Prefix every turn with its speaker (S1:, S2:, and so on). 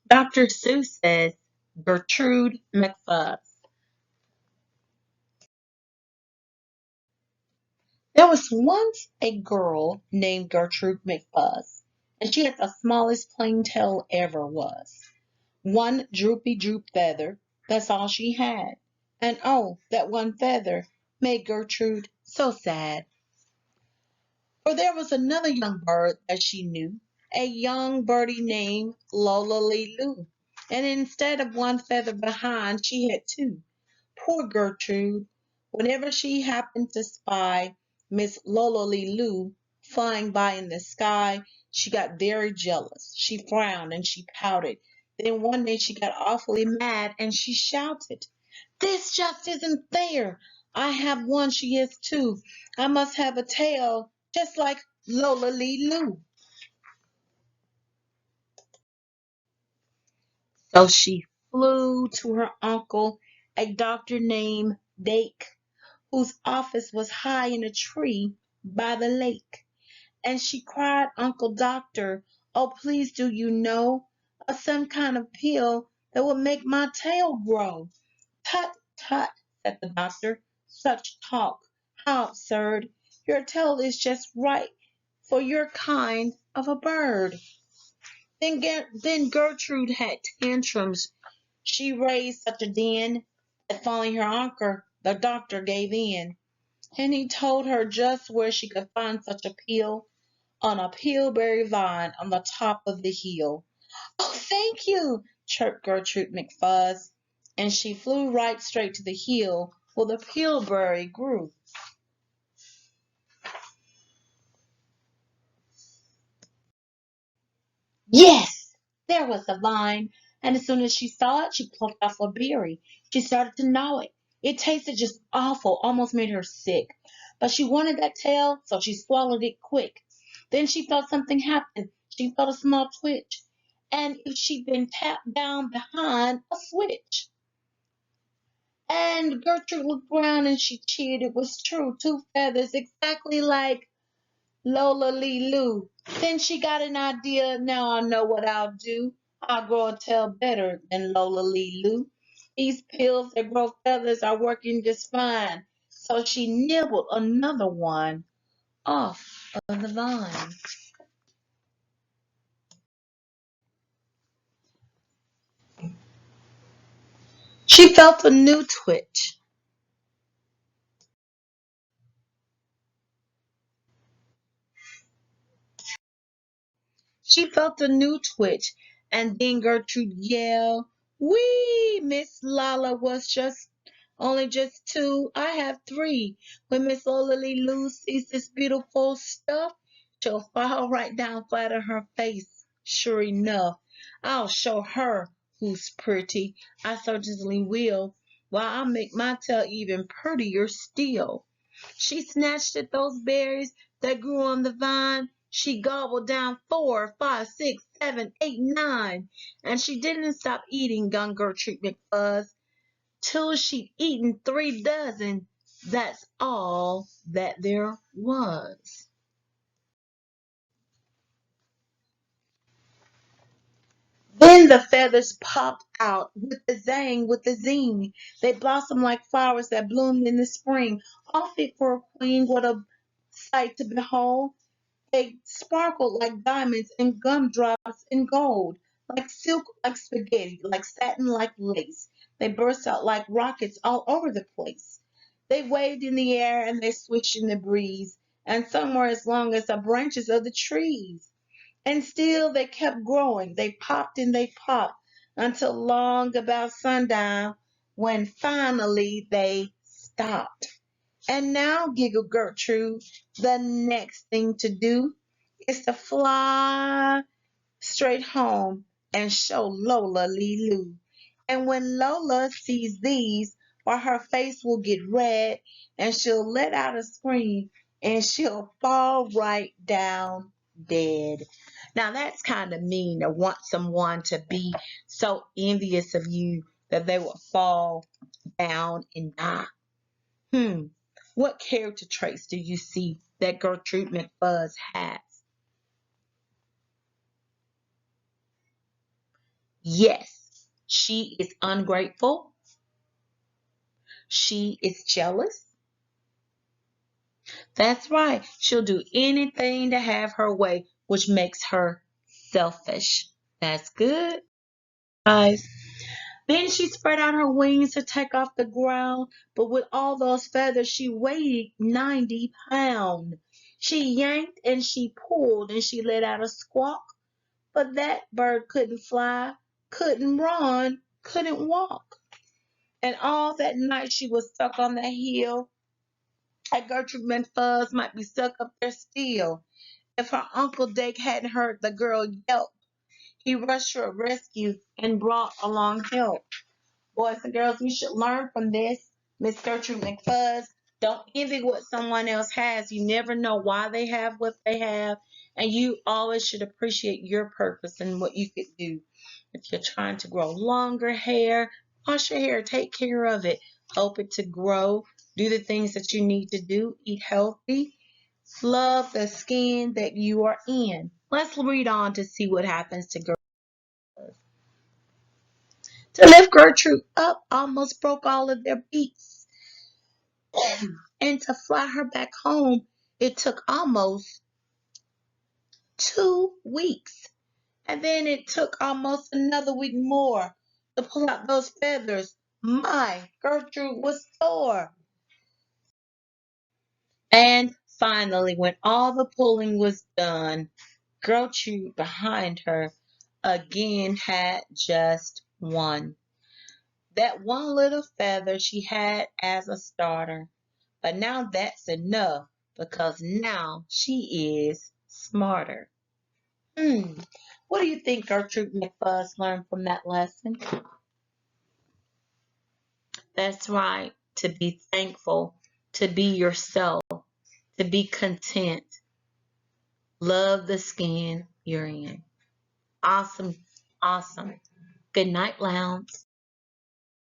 S1: Dr. Seuss says Gertrude McGruff. There was once a girl named Gertrude McFuzz, and she had the smallest plain tail ever was. One droopy droop feather, that's all she had. And oh, that one feather made Gertrude so sad. For there was another young bird that she knew, a young birdie named Lola Lee Loo. And instead of one feather behind, she had two. Poor Gertrude! Whenever she happened to spy Miss Lololiloo flying by in the sky, she got very jealous. She frowned and she pouted. Then one day she got awfully mad and she shouted, "This just isn't fair! I have one, she has two. I must have a tail just like Lololiloo." So she flew to her uncle, a doctor named Dake, whose office was high in a tree by the lake. And she cried, "Uncle Doctor, oh please do you know of some kind of pill that will make my tail grow?" "Tut, tut," said the doctor, "such talk. How absurd. Your tail is just right for your kind of a bird." Then Gertrude had tantrums. She raised such a din that finally her uncle, the doctor, gave in. And he told her just where she could find such a pill, on a pillberry vine on the top of the hill. "Oh, thank you," chirped Gertrude McFuzz, and she flew right straight to the hill where the pillberry grew. Yes, there was the vine, and as soon as she saw it, she plucked off a berry. She started to gnaw it. It tasted just awful, almost made her sick. But she wanted that tail, so she swallowed it quick. Then she felt something happen. She felt a small twitch, and if she'd been tapped down behind a switch. And Gertrude looked around and she cheered. It was true, two feathers, exactly like Lola Lee Loo. Then she got an idea. "Now I know what I'll do. I'll grow a tail better than Lola Lee Loo. These pills that grow feathers are working just fine." So she nibbled another one off of the vine. She felt a new twitch. She felt a new twitch, and then Gertrude yelled, "Wee! Miss Lala was just two. I have three. When Miss Lily Lou sees this beautiful stuff, she'll fall right down flat on her face. Sure enough, I'll show her who's pretty. I certainly will. Why, I'll make my tail even prettier still." She snatched at those berries that grew on the vine. She gobbled down four, five, six, seven, eight, nine, and she didn't stop eating, young Gertrude McFuzz, till she'd eaten 3 dozen. That's all that there was. Then the feathers popped out with a zang, with a zing. They blossomed like flowers that bloomed in the spring. All fit for a queen, what a sight to behold! They sparkled like diamonds and gumdrops in gold, like silk, like spaghetti, like satin, like lace. They burst out like rockets all over the place. They waved in the air and they swished in the breeze, and some were as long as the branches of the trees. And still they kept growing. They popped and they popped until long about sundown, when finally they stopped. "And now," giggled Gertrude, "the next thing to do is to fly straight home and show Lola Lee Loo. And when Lola sees these, why her face will get red and she'll let out a scream and she'll fall right down dead." Now that's kind of mean to want someone to be so envious of you that they will fall down and die. Hmm. What character traits do you see that Gertrude McFuzz has? Yes, she is ungrateful. She is jealous. That's right. She'll do anything to have her way, which makes her selfish. That's good, guys. Then she spread out her wings to take off the ground, but with all those feathers, she weighed 90 pounds. She yanked and she pulled and she let out a squawk, but that bird couldn't fly, couldn't run, couldn't walk. And all that night she was stuck on that hill. And Gertrude McFuzz might be stuck up there still. If her Uncle Dick hadn't heard the girl yelp, he rushed to her rescue and brought along help. Boys and girls, we should learn from this. Miss Gertrude McFuzz, don't envy what someone else has. You never know why they have what they have. And you always should appreciate your purpose and what you could do. If you're trying to grow longer hair, wash your hair, take care of it, help it to grow, do the things that you need to do, eat healthy, love the skin that you are in. Let's read on to see what happens to Gertrude. To lift Gertrude up almost broke all of their beaks. And to fly her back home, it took almost 2 weeks. And then it took almost another week more to pull out those feathers. My, Gertrude was sore. And finally, when all the pulling was done, Gertrude behind her again had just one. That one little feather she had as a starter. But now that's enough because now she is smarter. What do you think Gertrude McFuzz learned from that lesson? That's right. To be thankful, to be yourself, to be content. Love the skin you're in. Awesome. Awesome. Good night, Lounge.